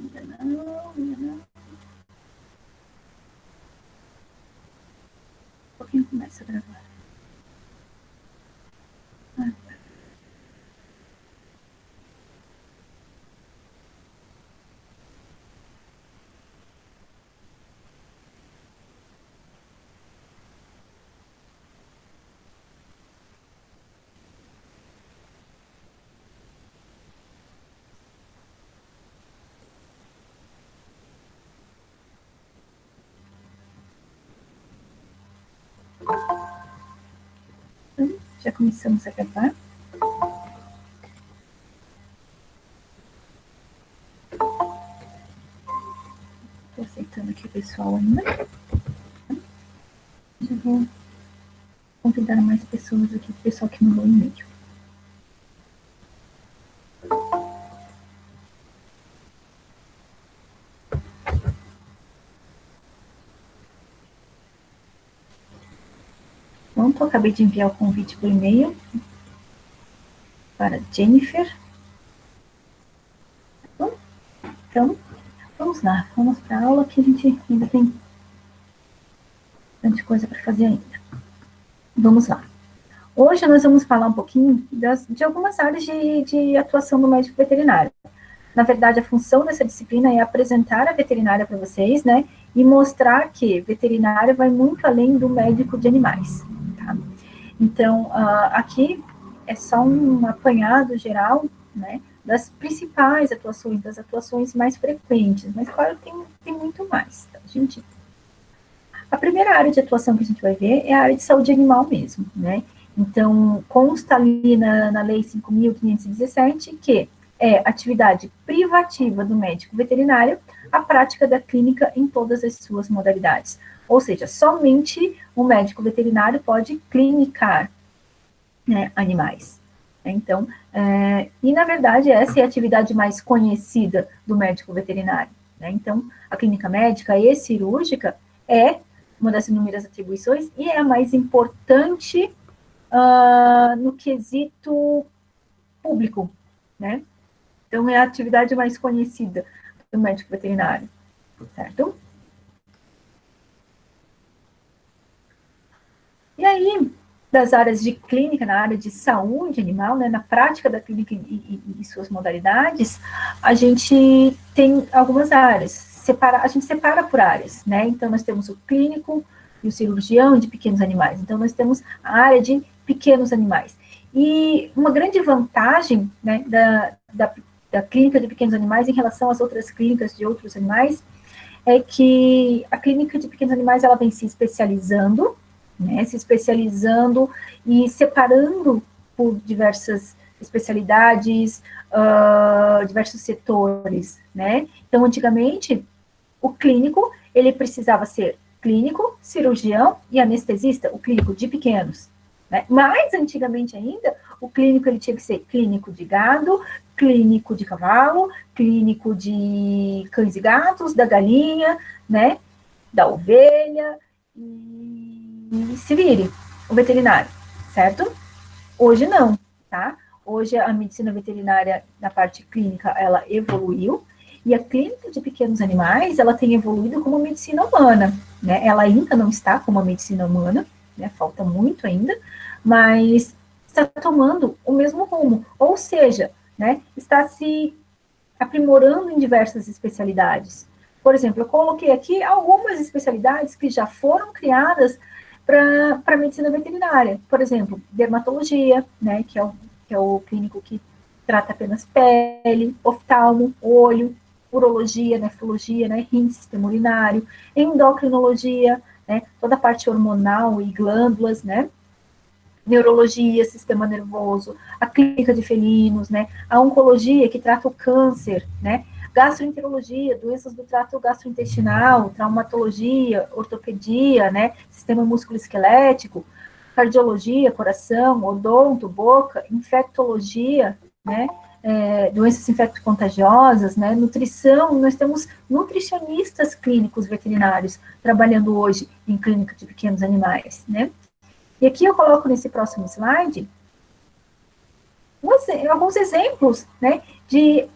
Ainda não, ainda não. Um pouquinho começa a gravar. Já começamos a gravar. Estou aceitando aqui o pessoal ainda. Já vou convidar mais pessoas aqui, o pessoal que mandou e-mail. Pronto, acabei de enviar o convite por e-mail para Jennifer. Então, vamos lá, vamos para a aula que a gente ainda tem bastante coisa para fazer ainda. Vamos lá. Hoje nós vamos falar um pouquinho de algumas áreas de atuação do médico veterinário. Na verdade, a função dessa disciplina é apresentar a veterinária para vocês, né, e mostrar que veterinária vai muito além do médico de animais, tá? Então, aqui é só um apanhado geral, né, das principais atuações, das atuações mais frequentes, mas, claro, tem muito mais, tá, gente? A primeira área de atuação que a gente vai ver é a área de saúde animal mesmo, né? Então, consta ali na Lei 5.517 que é atividade privativa do médico veterinário a prática da clínica em todas as suas modalidades. Ou seja, somente o médico veterinário pode clinicar, né, animais. Então, e na verdade essa é a atividade mais conhecida do médico veterinário, né? Então, a clínica médica e cirúrgica é uma das inúmeras atribuições e é a mais importante no quesito público, né? Então, é a atividade mais conhecida do médico veterinário, certo? E aí, das áreas de clínica, na área de saúde animal, né, na prática da clínica e suas modalidades, a gente tem algumas áreas, a gente separa por áreas, né? Então, nós temos o clínico e o cirurgião de pequenos animais. Então, nós temos a área de pequenos animais. E uma grande vantagem, né, da clínica de pequenos animais em relação às outras clínicas de outros animais é que a clínica de pequenos animais ela vem se especializando, né, se especializando e separando por diversas especialidades, diversos setores, né? Então, antigamente, o clínico, ele precisava ser clínico, cirurgião e anestesista, o clínico de pequenos, né? Mais antigamente ainda, o clínico ele tinha que ser clínico de gado, clínico de cavalo, clínico de cães e gatos, da galinha, né? Da ovelha, e se vire, o veterinário, certo? Hoje não, tá? Hoje a medicina veterinária na parte clínica, ela evoluiu, e a clínica de pequenos animais, ela tem evoluído como medicina humana, né? Ela ainda não está como a medicina humana, né? Falta muito ainda, mas está tomando o mesmo rumo, ou seja, né? Está se aprimorando em diversas especialidades. Por exemplo, eu coloquei aqui algumas especialidades que já foram criadas para a medicina veterinária. Por exemplo, dermatologia, né, que é o clínico que trata apenas pele, oftalmo, olho, urologia, nefrologia, né, rins, sistema urinário, endocrinologia, né, toda a parte hormonal e glândulas, né, neurologia, sistema nervoso, a clínica de felinos, né, a oncologia, que trata o câncer, né, gastroenterologia, doenças do trato gastrointestinal, traumatologia, ortopedia, né, sistema músculo-esquelético, cardiologia, coração, odonto, boca, infectologia, né, doenças infecto-contagiosas, né, nutrição, nós temos nutricionistas clínicos veterinários trabalhando hoje em clínica de pequenos animais, né. E aqui eu coloco nesse próximo slide alguns exemplos, né, de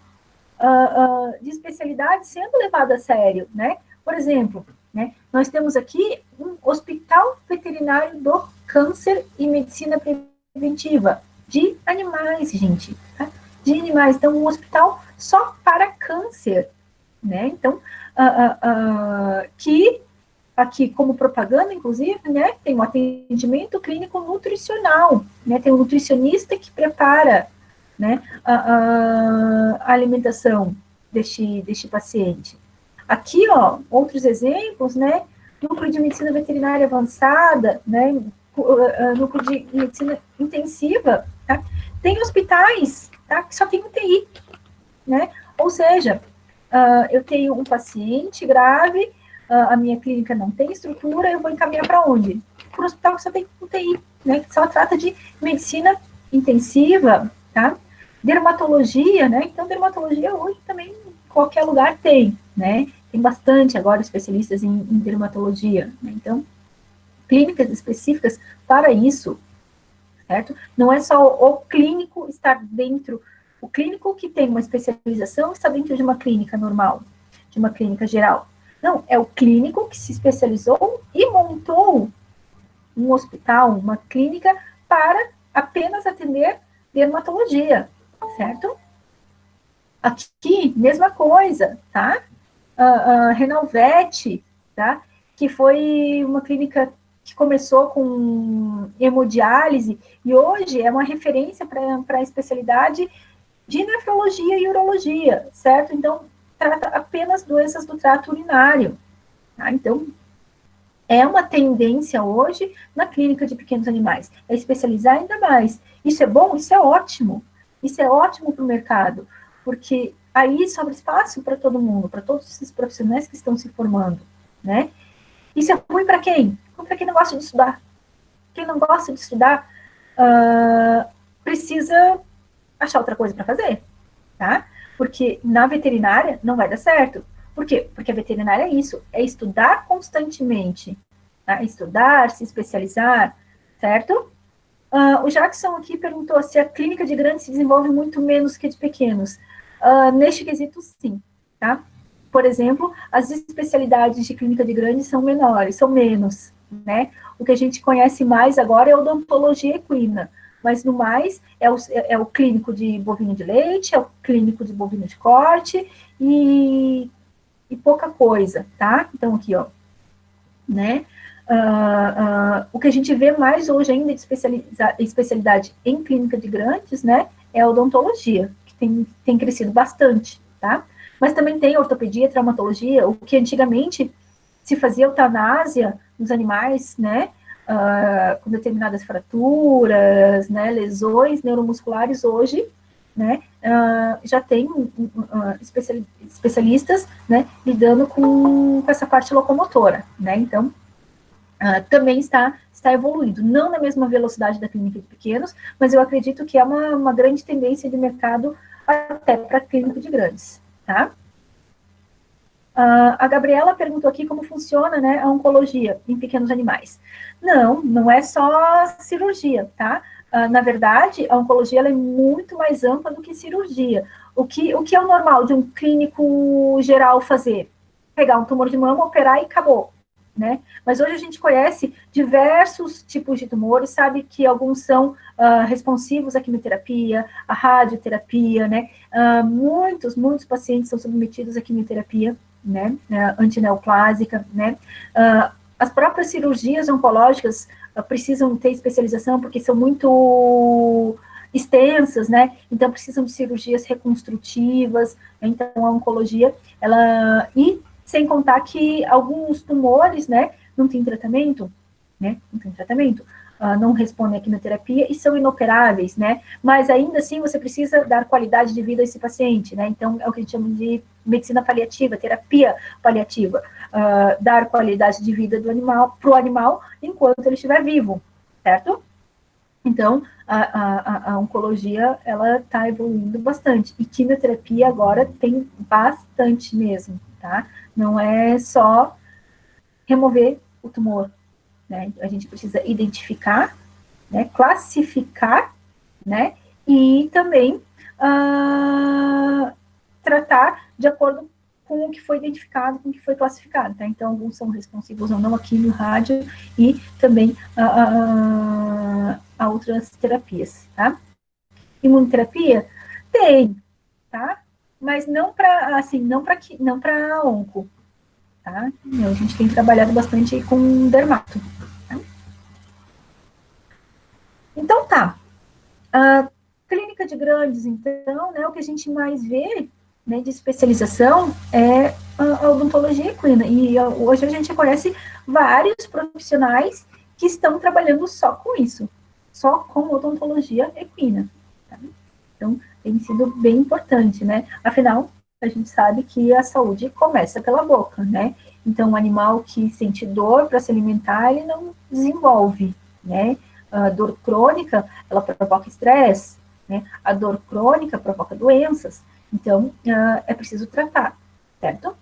de especialidade sendo levado a sério, né? Por exemplo, né, nós temos aqui um hospital veterinário do câncer e medicina preventiva de animais, gente, tá? De animais. Então, um hospital só para câncer, né? Então, que aqui como propaganda, inclusive, né, tem um atendimento clínico nutricional, né, tem um nutricionista que prepara, né, a alimentação deste paciente. Aqui, ó, outros exemplos, né, núcleo de medicina veterinária avançada, né, núcleo de medicina intensiva, tá? Tem hospitais, tá, que só tem UTI, né, ou seja, eu tenho um paciente grave, a minha clínica não tem estrutura, eu vou encaminhar para onde? Para o hospital que só tem UTI, né? Que só trata de medicina intensiva, tá? Dermatologia, né? Então, dermatologia hoje também em qualquer lugar tem, né? Tem bastante agora especialistas em dermatologia, né? Então, clínicas específicas para isso, certo? Não é só o clínico estar dentro, o clínico que tem uma especialização está dentro de uma clínica normal, de uma clínica geral. Não, é o clínico que se especializou e montou um hospital, uma clínica para apenas atender dermatologia, certo? Aqui, mesma coisa, tá? Renalvet, tá? Que foi uma clínica que começou com hemodiálise e hoje é uma referência para a especialidade de nefrologia e urologia, certo? Então, trata apenas doenças do trato urinário. Tá? Então, é uma tendência hoje na clínica de pequenos animais, é especializar ainda mais. Isso é bom? Isso é ótimo. Isso é ótimo para o mercado, porque aí sobra espaço para todo mundo, para todos esses profissionais que estão se formando, né? Isso é ruim para quem? Para quem não gosta de estudar. Quem não gosta de estudar precisa achar outra coisa para fazer, tá? Porque na veterinária não vai dar certo. Por quê? Porque a veterinária é isso, é estudar constantemente, tá? Estudar, se especializar, certo? O Jackson aqui perguntou se a clínica de grandes se desenvolve muito menos que a de pequenos. Neste quesito, sim, tá? Por exemplo, as especialidades de clínica de grandes são menores, são menos, né? O que a gente conhece mais agora é odontologia equina, mas no mais é o clínico de bovino de leite, é o clínico de bovino de corte e pouca coisa, tá? Então aqui, ó, né? O que a gente vê mais hoje ainda de especialidade em clínica de grandes, né, é a odontologia, que tem crescido bastante, tá? Mas também tem ortopedia, traumatologia, o que antigamente se fazia eutanásia nos animais, né, com determinadas fraturas, né, lesões neuromusculares, hoje, né, já tem especialistas, né, lidando com essa parte locomotora, né, então, também está evoluindo, não na mesma velocidade da clínica de pequenos, mas eu acredito que é uma grande tendência de mercado até para a clínica de grandes, tá? A Gabriela perguntou aqui como funciona, né, a oncologia em pequenos animais. Não é só cirurgia, tá? Na verdade, a oncologia ela é muito mais ampla do que cirurgia. O que é o normal de um clínico geral fazer? Pegar um tumor de mama, operar e acabou, né? Mas hoje a gente conhece diversos tipos de tumores, sabe que alguns são responsivos à quimioterapia, à radioterapia, né? Muitos pacientes são submetidos à quimioterapia, né? Antineoplásica, né? As próprias cirurgias oncológicas precisam ter especialização porque são muito extensas, né? Então precisam de cirurgias reconstrutivas. Então a oncologia, ela e sem contar que alguns tumores, né, não tem tratamento, né, não respondem à quimioterapia e são inoperáveis, né, mas ainda assim você precisa dar qualidade de vida a esse paciente, né, então é o que a gente chama de medicina paliativa, terapia paliativa, dar qualidade de vida do animal, para o animal enquanto ele estiver vivo, certo? Então, a oncologia, ela está evoluindo bastante. E quimioterapia agora tem bastante mesmo, tá? Não é só remover o tumor, né? A gente precisa identificar, né? Classificar, né? E também tratar de acordo com o que foi identificado, com o que foi classificado, tá? Então, alguns são responsivos ou não a quimio, rádio e também a outras terapias, tá? Imunoterapia? Tem, tá? Mas não para, assim, não para onco, tá? A gente tem trabalhado bastante com dermato. Tá? Então, tá. A clínica de grandes, então, né, o que a gente mais vê, né, de especialização é a odontologia equina. E hoje a gente conhece vários profissionais que estão trabalhando só com isso, só com odontologia equina. Tá? Então, tem sido bem importante, né? Afinal, a gente sabe que a saúde começa pela boca, né? Então, um animal que sente dor para se alimentar, ele não desenvolve, né? A dor crônica, ela provoca estresse, né? A dor crônica provoca doenças. Então, é preciso tratar, certo?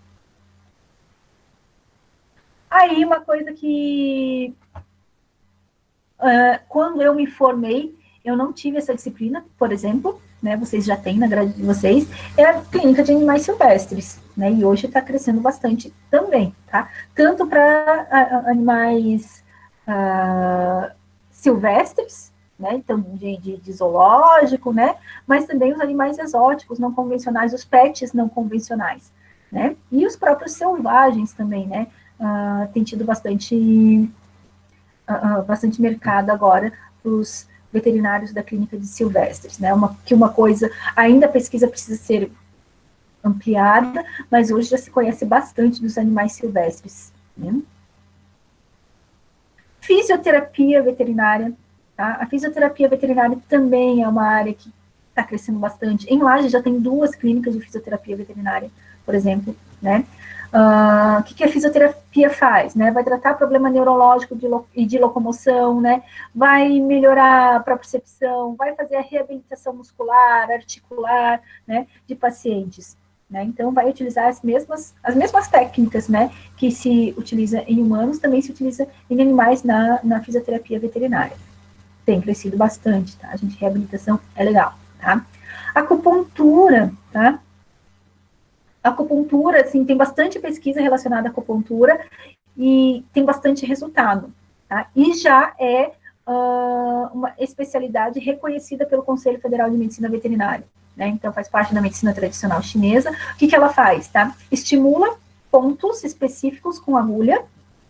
Aí, uma coisa que, quando eu me formei, eu não tive essa disciplina, por exemplo, né, vocês já têm na grade de vocês, é a clínica de animais silvestres, né, e hoje está crescendo bastante também, tá? Tanto para animais silvestres, né, então de zoológico, né, mas também os animais exóticos, não convencionais, os pets não convencionais, né, e os próprios selvagens também, né, tem tido bastante mercado agora para os veterinários da clínica de silvestres, né? Uma coisa, ainda a pesquisa precisa ser ampliada, mas hoje já se conhece bastante dos animais silvestres. Né? Fisioterapia veterinária, tá? A fisioterapia veterinária também é uma área que está crescendo bastante. Em Lages já tem 2 clínicas de fisioterapia veterinária, por exemplo, né? O que a fisioterapia faz? Né? Vai tratar problema neurológico e de locomoção, né? Vai melhorar a propriocepção, vai fazer a reabilitação muscular, articular, né? De pacientes. Né? Então, vai utilizar as mesmas técnicas, né? Que se utiliza em humanos, também se utiliza em animais na fisioterapia veterinária. Tem crescido bastante, tá? A gente, reabilitação é legal, tá? Acupuntura, tá? Acupuntura, assim, tem bastante pesquisa relacionada à acupuntura e tem bastante resultado, tá? E já é uma especialidade reconhecida pelo Conselho Federal de Medicina Veterinária, né? Então, faz parte da medicina tradicional chinesa. O que ela faz, tá? Estimula pontos específicos com agulha,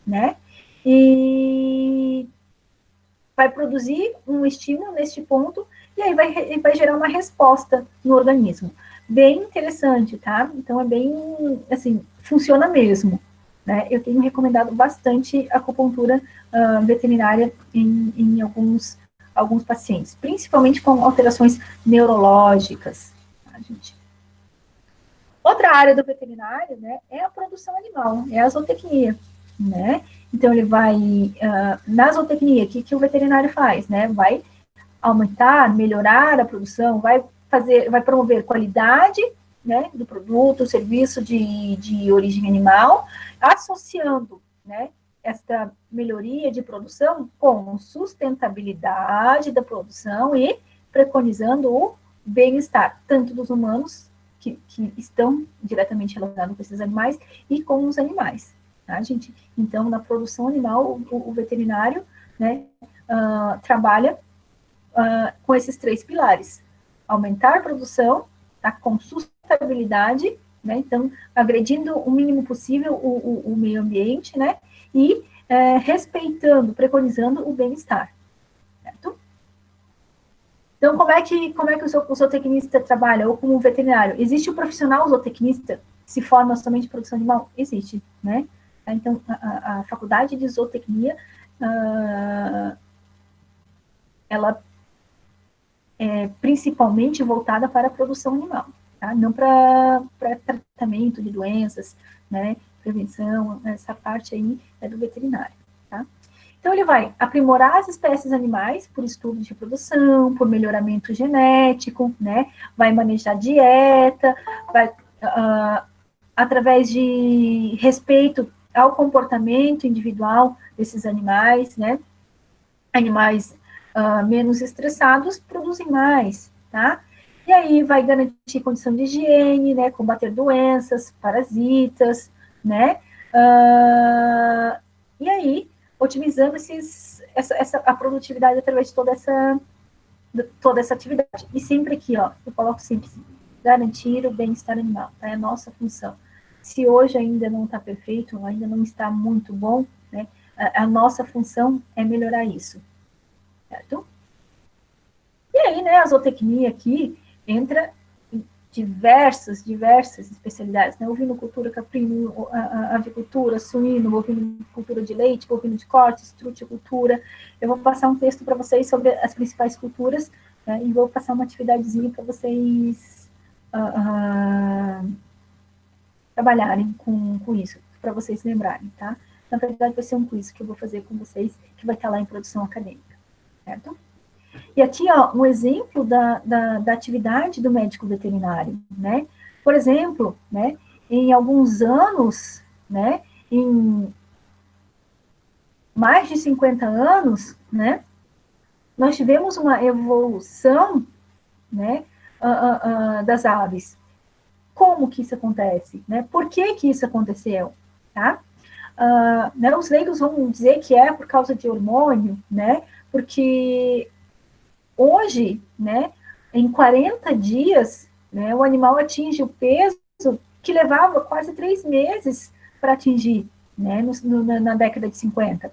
né? E vai produzir um estímulo neste ponto e aí vai gerar uma resposta no organismo. Bem interessante, tá? Então, é bem, assim, funciona mesmo. Né? Eu tenho recomendado bastante a acupuntura veterinária em alguns pacientes, principalmente com alterações neurológicas. Tá, gente? Outra área do veterinário, né, é a produção animal, é a zootecnia, né? Então, ele vai, na zootecnia, o que o veterinário faz, né? Vai aumentar, melhorar a produção, vai promover qualidade, né, do produto, serviço de origem animal, associando, né, esta melhoria de produção com sustentabilidade da produção e preconizando o bem-estar, tanto dos humanos, que estão diretamente relacionados com esses animais, e com os animais, tá, gente? Então, na produção animal, o veterinário, né, trabalha com esses 3 pilares: aumentar a produção, tá, com sustentabilidade, né, então, agredindo o mínimo possível o meio ambiente, né, e respeitando, preconizando o bem-estar, certo? Então, como é que o zootecnista trabalha, ou como veterinário? Existe o profissional zootecnista que se forma somente em produção animal? Existe, né? Então, a faculdade de zootecnia, ela principalmente voltada para a produção animal, tá? Não para tratamento de doenças, né, prevenção, essa parte aí é do veterinário, tá? Então, ele vai aprimorar as espécies animais por estudo de reprodução, por melhoramento genético, né, vai manejar dieta, vai, através de respeito ao comportamento individual desses animais, né, animais menos estressados produzem mais, tá? E aí vai garantir condição de higiene, né, combater doenças, parasitas, né, e aí otimizando a produtividade através de toda essa atividade. E sempre aqui, ó, eu coloco sempre assim, garantir o bem-estar animal, tá? É a nossa função. Se hoje ainda não está perfeito, ainda não está muito bom, né, a nossa função é melhorar isso, certo? E aí, né, a zootecnia aqui entra em diversas especialidades, né, ovinocultura, caprino, avicultura, suíno, bovinocultura de leite, bovino de cortes, truticultura. Eu vou passar um texto para vocês sobre as principais culturas, né, e vou passar uma atividadezinha para vocês trabalharem com isso, para vocês lembrarem, tá? Na verdade, vai ser um quiz que eu vou fazer com vocês, que vai estar lá em produção acadêmica, certo? E aqui, ó, um exemplo da atividade do médico veterinário, né? Por exemplo, né, em alguns anos, né, em mais de 50 anos, né, nós tivemos uma evolução, né, das aves. Como que isso acontece? Né? Por que isso aconteceu? Tá? Né, os leigos vão dizer que é por causa de hormônio, né? Porque hoje, né, em 40 dias, né, o animal atinge o peso que levava quase 3 meses para atingir, né, na década de 50.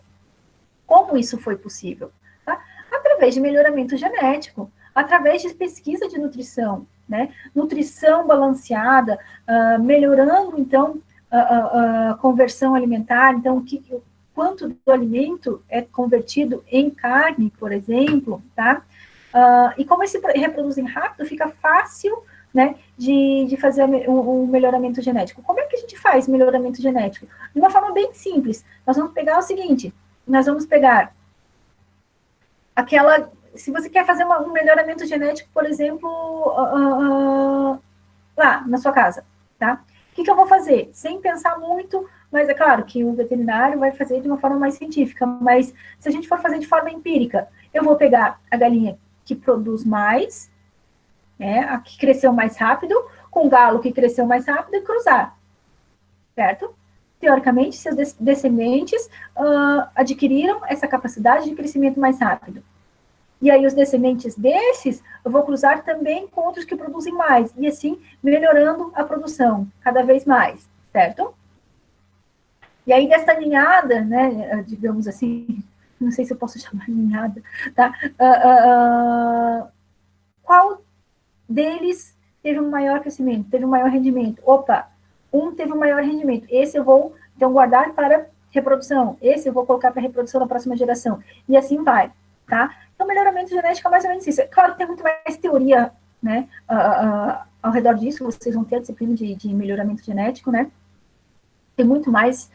Como isso foi possível? Tá? Através de melhoramento genético, através de pesquisa de nutrição, né? Nutrição balanceada, melhorando, então, a conversão alimentar, então, quanto do alimento é convertido em carne, por exemplo, tá? E como eles se reproduzem rápido, fica fácil, né, de fazer um melhoramento genético. Como é que a gente faz melhoramento genético? De uma forma bem simples. Nós vamos pegar o seguinte, nós vamos pegar aquela... Se você quer fazer um melhoramento genético, por exemplo, lá na sua casa, tá? O que eu vou fazer? Sem pensar muito, mas é claro que o veterinário vai fazer de uma forma mais científica, mas se a gente for fazer de forma empírica, eu vou pegar a galinha que produz mais, né, a que cresceu mais rápido, com o galo que cresceu mais rápido e cruzar, certo? Teoricamente, seus descendentes adquiriram essa capacidade de crescimento mais rápido. E aí os descendentes desses, eu vou cruzar também com outros que produzem mais, e assim melhorando a produção cada vez mais, certo? E aí dessa ninhada, né, digamos assim, não sei se eu posso chamar ninhada, tá? Qual deles teve um maior crescimento, teve um maior rendimento? Opa, um teve um maior rendimento, esse eu vou, então, guardar para reprodução, esse eu vou colocar para reprodução na próxima geração, e assim vai, tá? Então, melhoramento genético é mais ou menos isso. É claro que tem muito mais teoria, né, ao redor disso, vocês vão ter a disciplina de melhoramento genético, né? Tem muito mais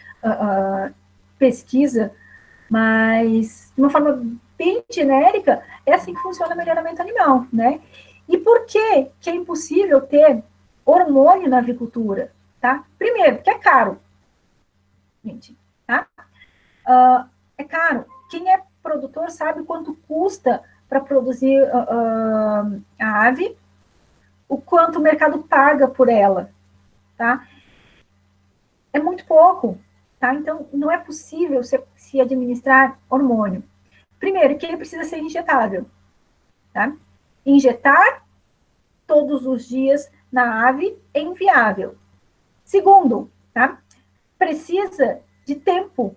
pesquisa, mas de uma forma bem genérica, é assim que funciona o melhoramento animal, né? E por que é impossível ter hormônio na avicultura, tá? Primeiro, porque é caro, gente, tá? É caro. Quem é produtor sabe quanto custa para produzir a ave, o quanto o mercado paga por ela, tá? É muito pouco, tá? Então, não é possível se administrar hormônio. Primeiro, que ele precisa ser injetável, tá? Injetar todos os dias na ave é inviável. Segundo, tá? Precisa de tempo,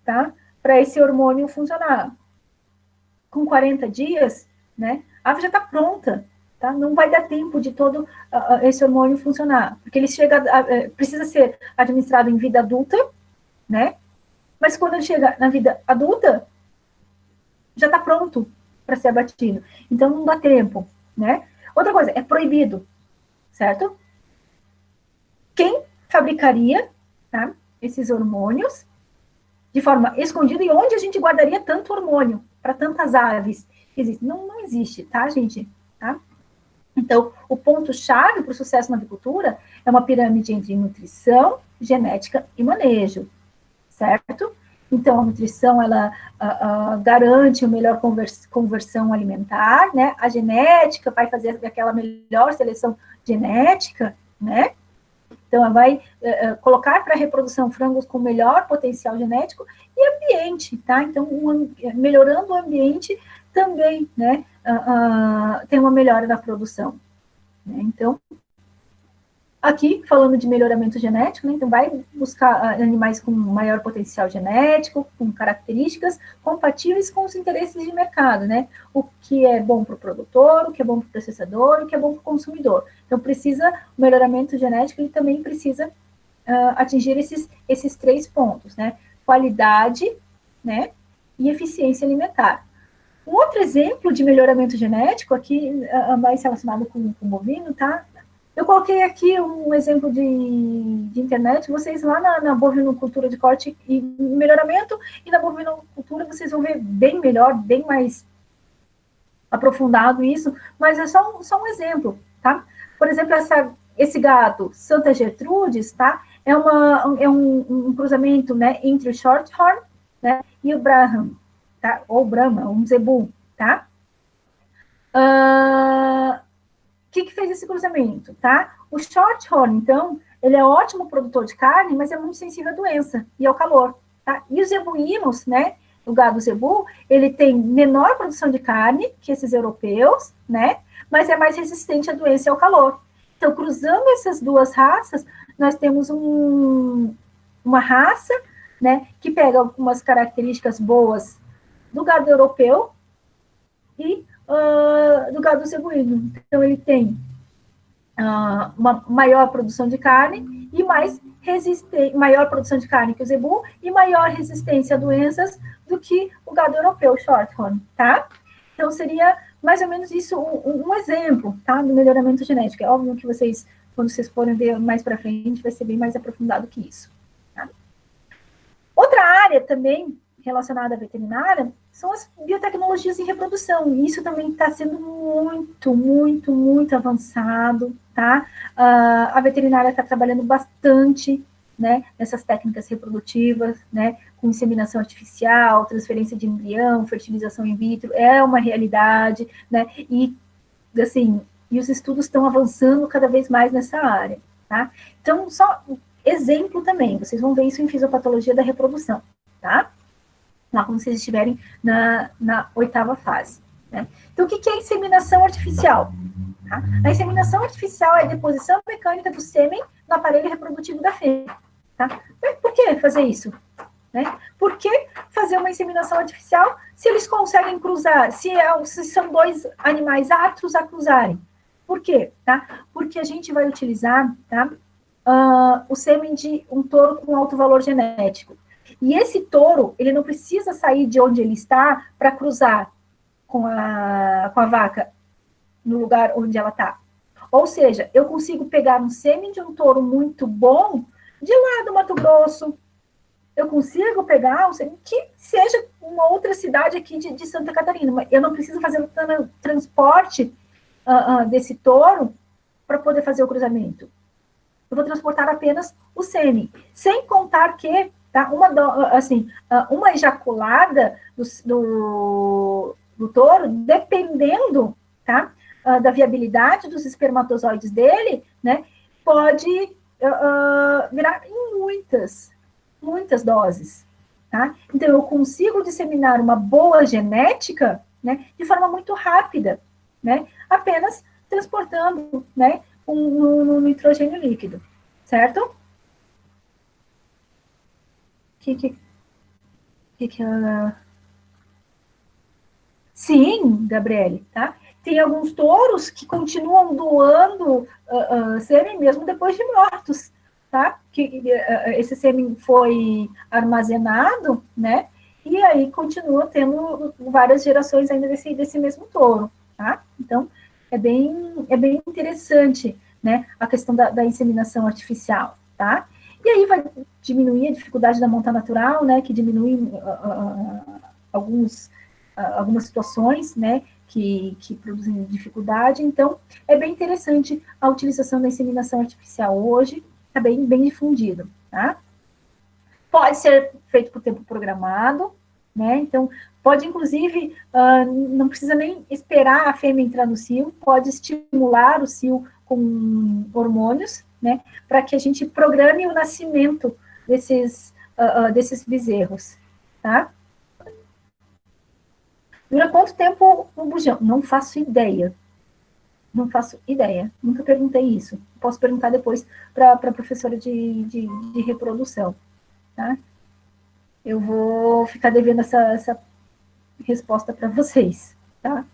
tá? Para esse hormônio funcionar. Com 40 dias, né? A ave já está pronta, tá? Não vai dar tempo de todo esse hormônio funcionar, porque ele precisa ser administrado em vida adulta, né? Mas quando ele chega na vida adulta, já está pronto para ser abatido. Então não dá tempo, né? Outra coisa, é proibido, certo? Quem fabricaria, tá, esses hormônios de forma escondida e onde a gente guardaria tanto hormônio para tantas aves? Não existe, tá, gente? Tá? Então, o ponto-chave para o sucesso na avicultura é uma pirâmide entre nutrição, genética e manejo, certo? Então, a nutrição, ela garante uma melhor conversão alimentar, né? A genética vai fazer aquela melhor seleção genética, né? Então, ela vai colocar para a reprodução frangos com melhor potencial genético e ambiente, tá? Então, melhorando o ambiente também, né? Tem uma melhora da produção, né? Então, aqui, falando de melhoramento genético, né, então vai buscar animais com maior potencial genético, com características compatíveis com os interesses de mercado, né? O que é bom para o produtor, o que é bom para o processador, o que é bom para o consumidor. Então, precisa, o melhoramento genético, ele também precisa atingir esses 3 pontos, né? Qualidade, né? E eficiência alimentar. Um outro exemplo de melhoramento genético, aqui mais relacionado com o bovino, tá? Eu coloquei aqui um exemplo de internet, vocês lá na bovinocultura de corte e melhoramento, e na bovinocultura vocês vão ver bem melhor, bem mais aprofundado isso, mas é só um exemplo, tá? Por exemplo, esse gado Santa Gertrudes, tá? É um cruzamento, né, entre o Shorthorn, né, e o Brahman, tá? Ou Brahma, um zebu, tá? Que fez esse cruzamento, tá? O Shorthorn, então, ele é ótimo produtor de carne, mas é muito sensível à doença e ao calor, tá? E os zebuínos, né, o gado zebu, ele tem menor produção de carne que esses europeus, né, mas é mais resistente à doença e ao calor. Então, cruzando essas duas raças, nós temos uma raça, né, que pega algumas características boas do gado europeu e do gado zebuíno. Então, ele tem uma maior produção de carne e maior produção de carne que o zebu e maior resistência a doenças do que o gado europeu, Shorthorn, tá? Então, seria mais ou menos isso um exemplo, tá? Do melhoramento genético. É óbvio que vocês, quando vocês forem ver mais para frente, vai ser bem mais aprofundado que isso. Tá? Outra área também relacionada à veterinária são as biotecnologias em reprodução. E isso também está sendo muito, muito, muito avançado, tá? A veterinária está trabalhando bastante, né, nessas técnicas reprodutivas, né, com inseminação artificial, transferência de embrião, fertilização in vitro, é uma realidade, né, e, assim, e os estudos estão avançando cada vez mais nessa área, tá? Então, só exemplo também, vocês vão ver isso em fisiopatologia da reprodução, tá? Lá quando vocês estiverem na 8ª fase. Né? Então, o que é inseminação artificial? Tá? A inseminação artificial é a deposição mecânica do sêmen no aparelho reprodutivo da fêmea. Tá? Mas por que fazer isso? Né? Por que fazer uma inseminação artificial se eles conseguem cruzar, se são 2 animais aptos a cruzarem? Por quê? Tá? Porque a gente vai utilizar, tá, o sêmen de um touro com alto valor genético. E esse touro, ele não precisa sair de onde ele está para cruzar com a vaca no lugar onde ela está. Ou seja, eu consigo pegar um sêmen de um touro muito bom de lá do Mato Grosso. Eu consigo pegar um sêmen que seja uma outra cidade aqui de Santa Catarina. Mas eu não preciso fazer o transporte desse touro para poder fazer o cruzamento. Eu vou transportar apenas o sêmen. Sem contar que tá, uma ejaculada do touro, dependendo, tá, da viabilidade dos espermatozoides dele, né, pode virar em muitas doses. Tá? Então, eu consigo disseminar uma boa genética, né, de forma muito rápida, né, apenas transportando, né, no nitrogênio líquido, certo? Que Sim, Gabriele, tá? Tem alguns touros que continuam doando sêmen mesmo depois de mortos, tá? Que esse sêmen foi armazenado, né? E aí continua tendo várias gerações ainda desse mesmo touro, tá? Então, é bem interessante, né? A questão da inseminação artificial, tá? E aí vai diminuir a dificuldade da monta natural, né? Que diminui algumas situações, né, que produzem dificuldade. Então, é bem interessante a utilização da inseminação artificial hoje, está bem difundido, tá? Pode ser feito por tempo programado, né? Então, pode, inclusive, não precisa nem esperar a fêmea entrar no cio, pode estimular o cio com hormônios, né? Para que a gente programe o nascimento desses bezerros, tá? Dura quanto tempo um bujão? Não faço ideia. Não faço ideia. Nunca perguntei isso. Posso perguntar depois para a professora de reprodução, tá? Eu vou ficar devendo essa resposta para vocês, tá?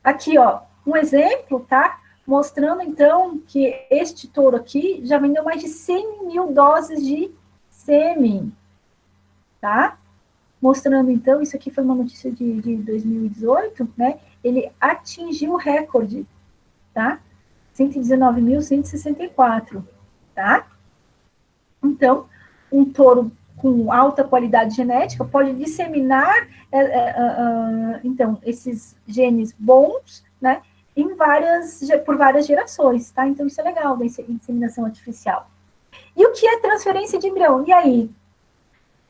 Aqui, ó, um exemplo, tá? Mostrando, então, que este touro aqui já vendeu mais de 100 mil doses de sêmen, tá? Mostrando, então, isso aqui foi uma notícia de 2018, né? Ele atingiu o recorde, tá? 119.164, tá? Então, um touro com alta qualidade genética pode disseminar, então, esses genes bons, né, por várias gerações, tá? Então, isso é legal da inseminação artificial. E o que é transferência de embrião? E aí?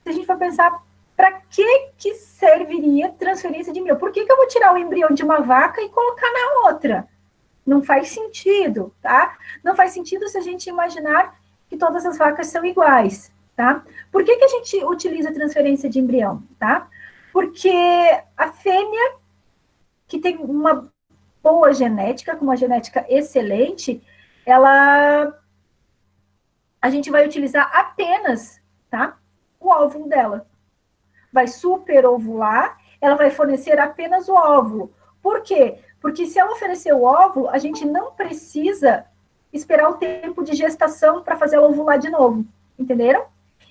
Se a gente for pensar, para que serviria transferência de embrião? Por que eu vou tirar o embrião de uma vaca e colocar na outra? Não faz sentido, tá? Não faz sentido se a gente imaginar que todas as vacas são iguais, tá? Por que a gente utiliza transferência de embrião, tá? Porque a fêmea, que tem uma boa genética, com uma genética excelente, a gente vai utilizar apenas, tá? O óvulo dela. Vai superovular, ela vai fornecer apenas o óvulo. Por quê? Porque se ela oferecer o óvulo, a gente não precisa esperar o tempo de gestação para fazer ela ovular de novo. Entenderam?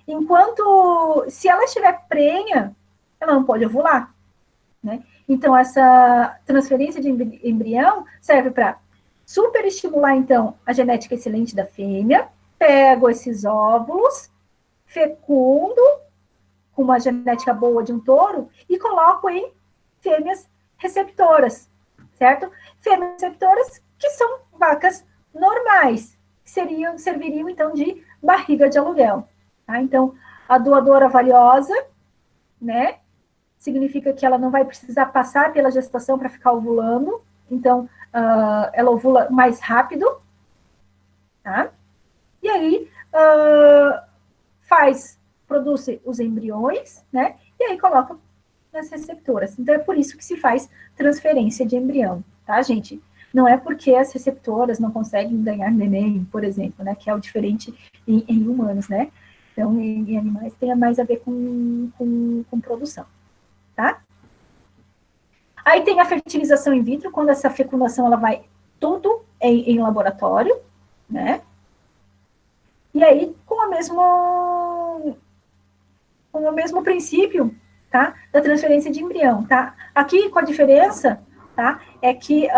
Enquanto, se ela estiver prenha, ela não pode ovular. Né? Então, essa transferência de embrião serve para superestimular, então, a genética excelente da fêmea, pego esses óvulos, fecundo, com uma genética boa de um touro, e coloco em fêmeas receptoras, certo? Fêmeas receptoras que são vacas normais, que serviriam, então, de barriga de aluguel. Tá? Então, a doadora valiosa, né? Significa que ela não vai precisar passar pela gestação para ficar ovulando, então, ela ovula mais rápido, tá? E aí, produz os embriões, né? E aí coloca nas receptoras. Então, é por isso que se faz transferência de embrião, tá, gente? Não é porque as receptoras não conseguem ganhar neném, por exemplo, né? Que é o diferente em humanos, né? Então, em animais tem mais a ver com produção, tá? Aí tem a fertilização in vitro, quando essa fecundação ela vai tudo em laboratório, né? E aí, com o mesmo princípio, tá? Da transferência de embrião, tá? Aqui, com a diferença, tá? É que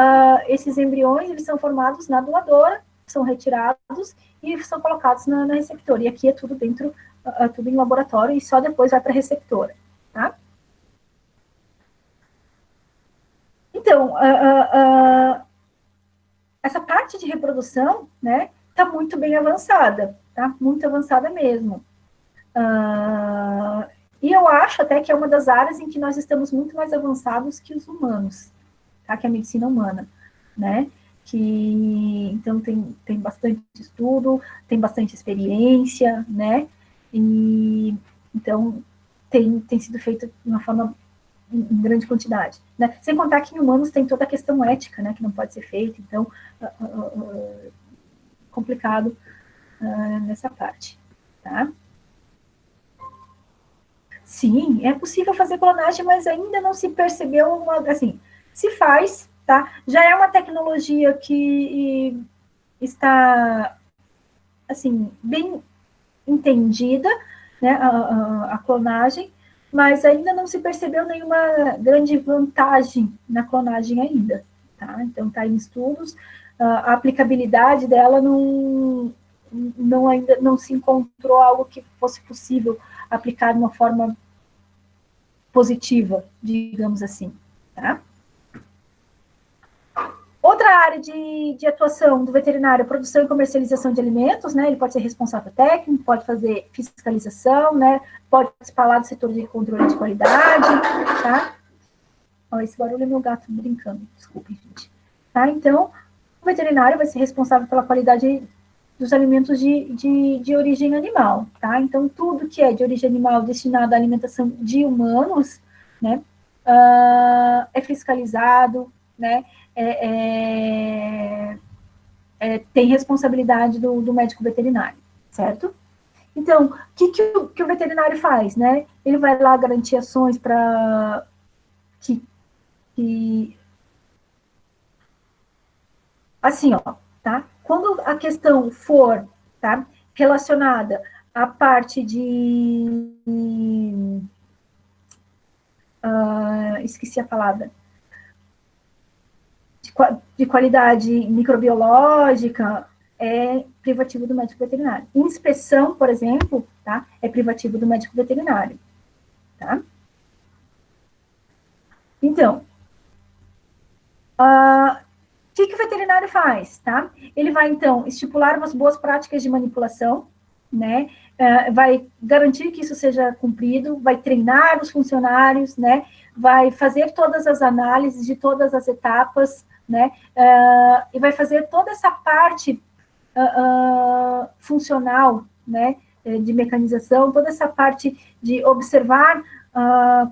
esses embriões, eles são formados na doadora, são retirados e são colocados na receptora. E aqui é tudo dentro, tudo em laboratório, e só depois vai para a receptora, tá? Então, essa parte de reprodução, né, tá muito bem avançada, tá? Muito avançada mesmo. E eu acho até que é uma das áreas em que nós estamos muito mais avançados que os humanos, tá? Que é a medicina humana, né? Que, então, tem bastante estudo, tem bastante experiência, né? E, então, tem sido feito de uma forma em grande quantidade, né? Sem contar que em humanos tem toda a questão ética, né? Que não pode ser feita, então, complicado nessa parte, tá? Sim, é possível fazer clonagem, mas ainda não se percebeu uma, assim, se faz, tá? Já é uma tecnologia que está, assim, bem entendida, né, a clonagem, mas ainda não se percebeu nenhuma grande vantagem na clonagem ainda, tá? Então, está em estudos, a aplicabilidade dela ainda não se encontrou algo que fosse possível aplicar de uma forma positiva, digamos assim, tá? Outra área de atuação do veterinário, produção e comercialização de alimentos, né? Ele pode ser responsável técnico, pode fazer fiscalização, né? Pode participar lá do setor de controle de qualidade, tá? Ó, esse barulho é meu gato brincando, desculpe, gente. Tá? Então, o veterinário vai ser responsável pela qualidade dos alimentos de origem animal, tá? Então, tudo que é de origem animal destinado à alimentação de humanos, né? É fiscalizado, né? Tem responsabilidade do médico veterinário, certo? Então, o que o veterinário faz, né? Ele vai lá garantir ações para que assim, ó, tá? Quando a questão for, tá, relacionada à parte esqueci a palavra, de qualidade microbiológica, é privativo do médico veterinário. Inspeção, por exemplo, tá, é privativo do médico veterinário, tá? Então, o que o veterinário faz, tá? Ele vai, então, estipular umas boas práticas de manipulação, né? Vai garantir que isso seja cumprido, vai treinar os funcionários, né? Vai fazer todas as análises de todas as etapas, né? E vai fazer toda essa parte funcional, né? De mecanização, toda essa parte de observar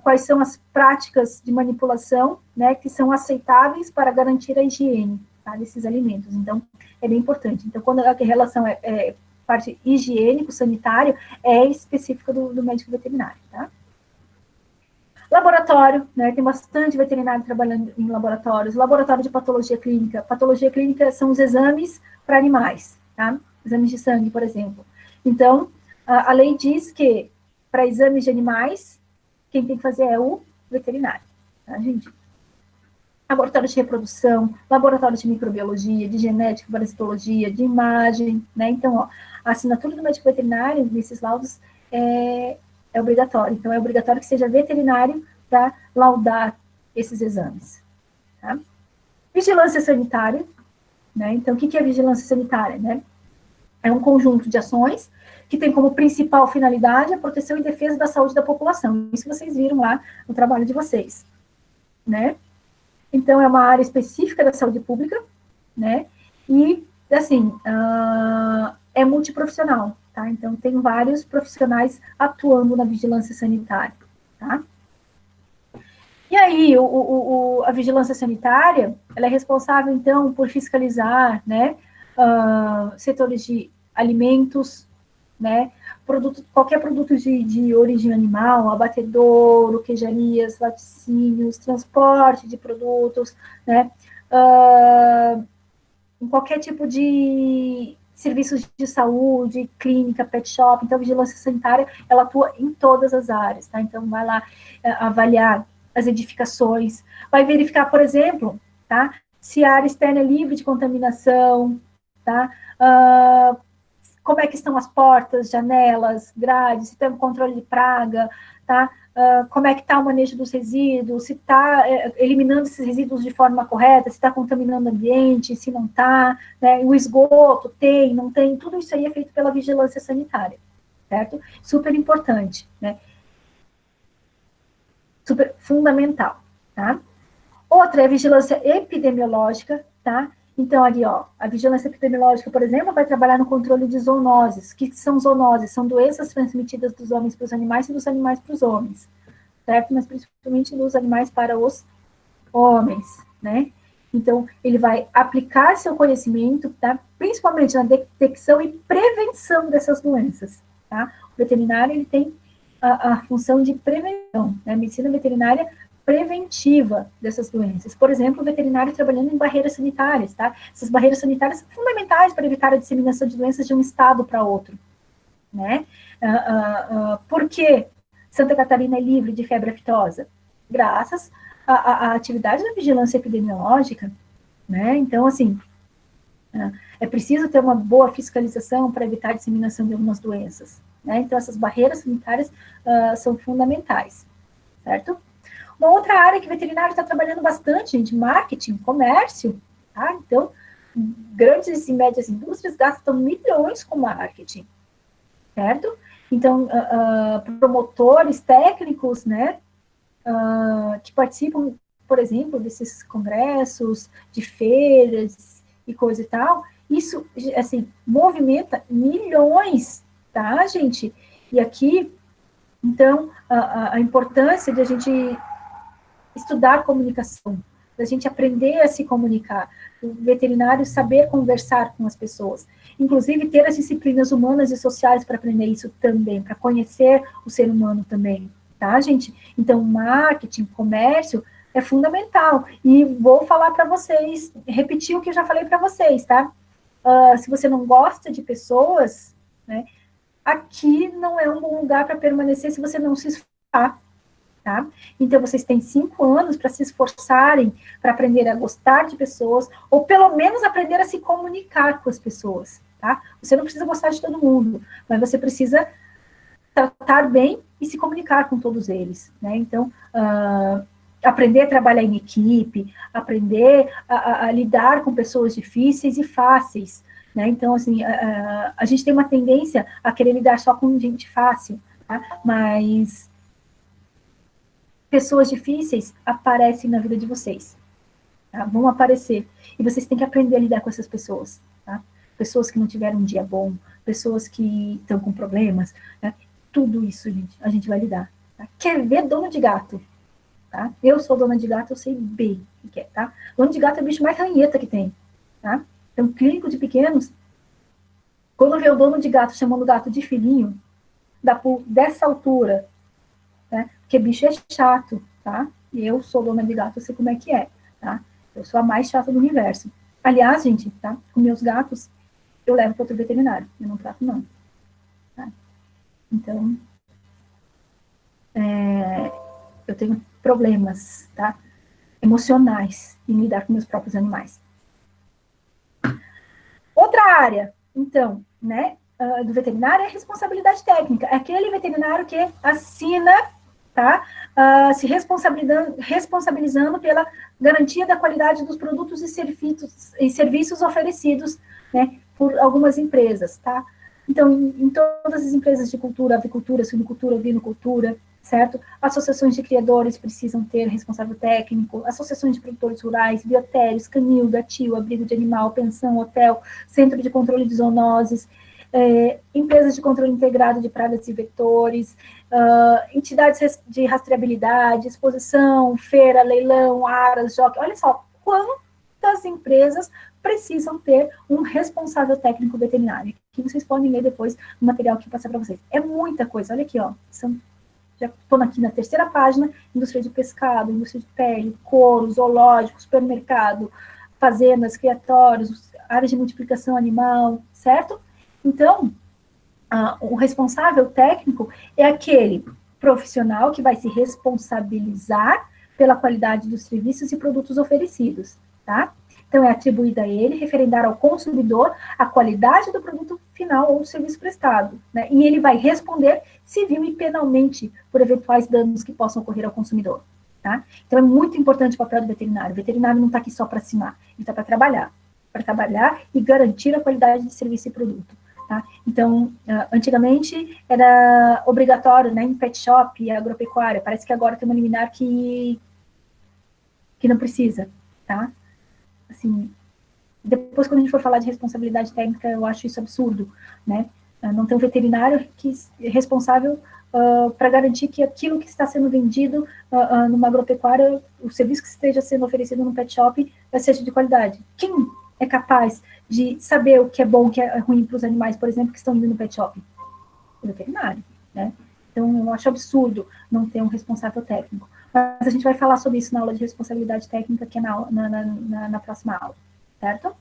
quais são as práticas de manipulação, né, que são aceitáveis para garantir a higiene, tá, desses alimentos. Então, é bem importante. Então, quando a relação é parte higiênico-sanitário, é específica do médico veterinário, tá? Laboratório, né, tem bastante veterinário trabalhando em laboratórios. Laboratório de patologia clínica. Patologia clínica são os exames para animais, tá? Exames de sangue, por exemplo. Então, a lei diz que para exames de animais, quem tem que fazer é o veterinário, tá, gente? Laboratório de reprodução, laboratório de microbiologia, de genética, parasitologia, de imagem, né? Então, ó, a assinatura do médico veterinário nesses laudos é obrigatório. Então, é obrigatório que seja veterinário para laudar esses exames, tá? Vigilância sanitária, né? Então, o que é vigilância sanitária, né? É um conjunto de ações que tem como principal finalidade a proteção e defesa da saúde da população. Isso vocês viram lá no trabalho de vocês, né? Então, é uma área específica da saúde pública, né? E, assim, é multiprofissional, tá? Então, tem vários profissionais atuando na vigilância sanitária, tá? E aí, a vigilância sanitária, ela é responsável, então, por fiscalizar, né, setores de alimentos, né, qualquer produto de origem animal, abatedouro, queijarias, laticínios, transporte de produtos, né, em qualquer tipo de serviços de saúde, clínica, pet shop. Então, a vigilância sanitária, ela atua em todas as áreas, tá? Então, vai lá avaliar as edificações, vai verificar, por exemplo, tá, se a área externa é livre de contaminação, tá? Como é que estão as portas, janelas, grades, se tem um controle de praga, tá? Como é que está o manejo dos resíduos, se está eliminando esses resíduos de forma correta, se está contaminando o ambiente, se não está, né? O esgoto tem, não tem, tudo isso aí é feito pela vigilância sanitária, certo? Super importante, né? Super fundamental, tá? Outra é a vigilância epidemiológica, tá? Então, ali, ó, a vigilância epidemiológica, por exemplo, vai trabalhar no controle de zoonoses. O que são zoonoses? São doenças transmitidas dos homens para os animais e dos animais para os homens, certo? Mas principalmente dos animais para os homens, né? Então, ele vai aplicar seu conhecimento, tá? Principalmente na detecção e prevenção dessas doenças, tá? O veterinário, ele tem a função de prevenção, né? A medicina veterinária preventiva dessas doenças. Por exemplo, o veterinário trabalhando em barreiras sanitárias, tá? Essas barreiras sanitárias são fundamentais para evitar a disseminação de doenças de um estado para outro, né? Por que Santa Catarina é livre de febre aftosa? Graças à atividade da vigilância epidemiológica, né? Então, assim, é preciso ter uma boa fiscalização para evitar a disseminação de algumas doenças, né? Então, essas barreiras sanitárias são fundamentais, certo? Uma outra área que o veterinário está trabalhando bastante, gente, marketing, comércio, tá? Então, grandes e médias indústrias gastam milhões com marketing, certo? Então, promotores técnicos, né, que participam, por exemplo, desses congressos, de feiras e coisa e tal, isso, assim, movimenta milhões, tá, gente? E aqui, então, a importância de a gente estudar comunicação, da gente aprender a se comunicar, o veterinário saber conversar com as pessoas, inclusive ter as disciplinas humanas e sociais para aprender isso também, para conhecer o ser humano também, tá, gente? Então, marketing, comércio é fundamental. E vou falar para vocês, repetir o que eu já falei para vocês, tá? Se você não gosta de pessoas, né, aqui não é um bom lugar para permanecer se você não se esforçar. Tá? Então, vocês têm 5 anos para se esforçarem, para aprender a gostar de pessoas, ou pelo menos aprender a se comunicar com as pessoas, tá? Você não precisa gostar de todo mundo, mas você precisa tratar bem e se comunicar com todos eles, né? Então, aprender a trabalhar em equipe, aprender a lidar com pessoas difíceis e fáceis, né? Então, assim, a gente tem uma tendência a querer lidar só com gente fácil, tá? Mas pessoas difíceis aparecem na vida de vocês, tá? Vão aparecer. E vocês têm que aprender a lidar com essas pessoas, tá? Pessoas que não tiveram um dia bom, pessoas que estão com problemas, né? Tudo isso, gente, a gente vai lidar. Tá? Quer ver dono de gato? Tá? Eu sou dona de gato, eu sei bem o que é, tá? Dono de gato é o bicho mais ranheta que tem, tá? Então, clínico de pequenos, quando vê o dono de gato chamando o gato de filhinho, dessa altura, né? Porque bicho é chato, tá? E eu sou dona de gato, eu sei como é que é, tá? Eu sou a mais chata do universo. Aliás, gente, tá? Com meus gatos, eu levo para outro veterinário. Eu não trato, não. Tá? Então, eu tenho problemas, tá? Emocionais em lidar com meus próprios animais. Outra área, então, né? Do veterinário é a responsabilidade técnica. É aquele veterinário que assina, tá? Se responsabilizando pela garantia da qualidade dos produtos e serviços oferecidos, né, por algumas empresas, tá? Então, em todas as empresas de cultura, avicultura, suinocultura, vinocultura, certo? Associações de criadores precisam ter responsável técnico, associações de produtores rurais, biotérios, canil, gatil, abrigo de animal, pensão, hotel, centro de controle de zoonoses, empresas de controle integrado de pragas e vetores, entidades de rastreabilidade, exposição, feira, leilão, aras, jockey. Olha só quantas empresas precisam ter um responsável técnico veterinário, que vocês podem ler depois no material que eu passar para vocês. É muita coisa, olha aqui, ó, já estou aqui na terceira página, indústria de pescado, indústria de pele, couro, zoológico, supermercado, fazendas, criatórios, áreas de multiplicação animal, certo? Então, o responsável técnico é aquele profissional que vai se responsabilizar pela qualidade dos serviços e produtos oferecidos, tá? Então, é atribuído a ele referendar ao consumidor a qualidade do produto final ou do serviço prestado, né? E ele vai responder civil e penalmente por eventuais danos que possam ocorrer ao consumidor, tá? Então, é muito importante o papel do veterinário. O veterinário não está aqui só para assinar, ele está para trabalhar e garantir a qualidade de serviço e produto. Tá? Então, antigamente era obrigatório, né, em pet shop e agropecuária, parece que agora tem uma liminar que não precisa, tá? Assim, depois quando a gente for falar de responsabilidade técnica, eu acho isso absurdo, né? Não tem um veterinário que é responsável para garantir que aquilo que está sendo vendido numa agropecuária, o serviço que esteja sendo oferecido no pet shop, seja de qualidade. Quem é capaz de saber o que é bom, o que é ruim para os animais, por exemplo, que estão indo no pet shop? O veterinário, né? Então, eu acho absurdo não ter um responsável técnico. Mas a gente vai falar sobre isso na aula de responsabilidade técnica, que é na próxima aula, certo?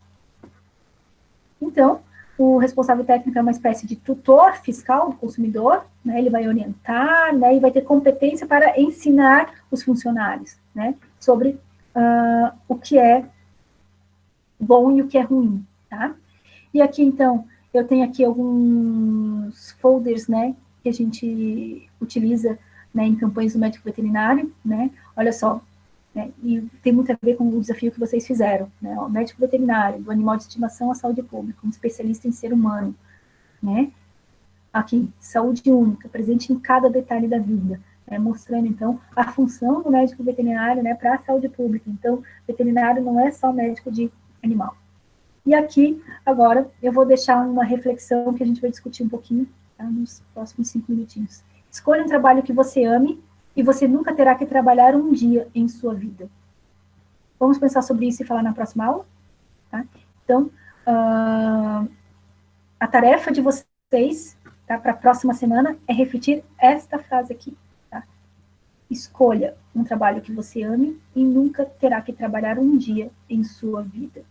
Então, o responsável técnico é uma espécie de tutor fiscal do consumidor, né? Ele vai orientar, né? E vai ter competência para ensinar os funcionários, né? Sobre o que é bom e o que é ruim, tá? E aqui, então, eu tenho aqui alguns folders, né, que a gente utiliza, né, em campanhas do médico veterinário, né? Olha só, né? E tem muito a ver com o desafio que vocês fizeram, né? O médico veterinário, do animal de estimação à saúde pública, um especialista em ser humano, né? Aqui, saúde única, presente em cada detalhe da vida, né? Mostrando, então, a função do médico veterinário, né, para a saúde pública. Então, veterinário não é só médico de animal. E aqui, agora, eu vou deixar uma reflexão que a gente vai discutir um pouquinho, tá, nos próximos 5 minutinhos. Escolha um trabalho que você ame e você nunca terá que trabalhar um dia em sua vida. Vamos pensar sobre isso e falar na próxima aula? Tá? Então, a tarefa de vocês, tá, para a próxima semana é repetir esta frase aqui. Tá? Escolha um trabalho que você ame e nunca terá que trabalhar um dia em sua vida.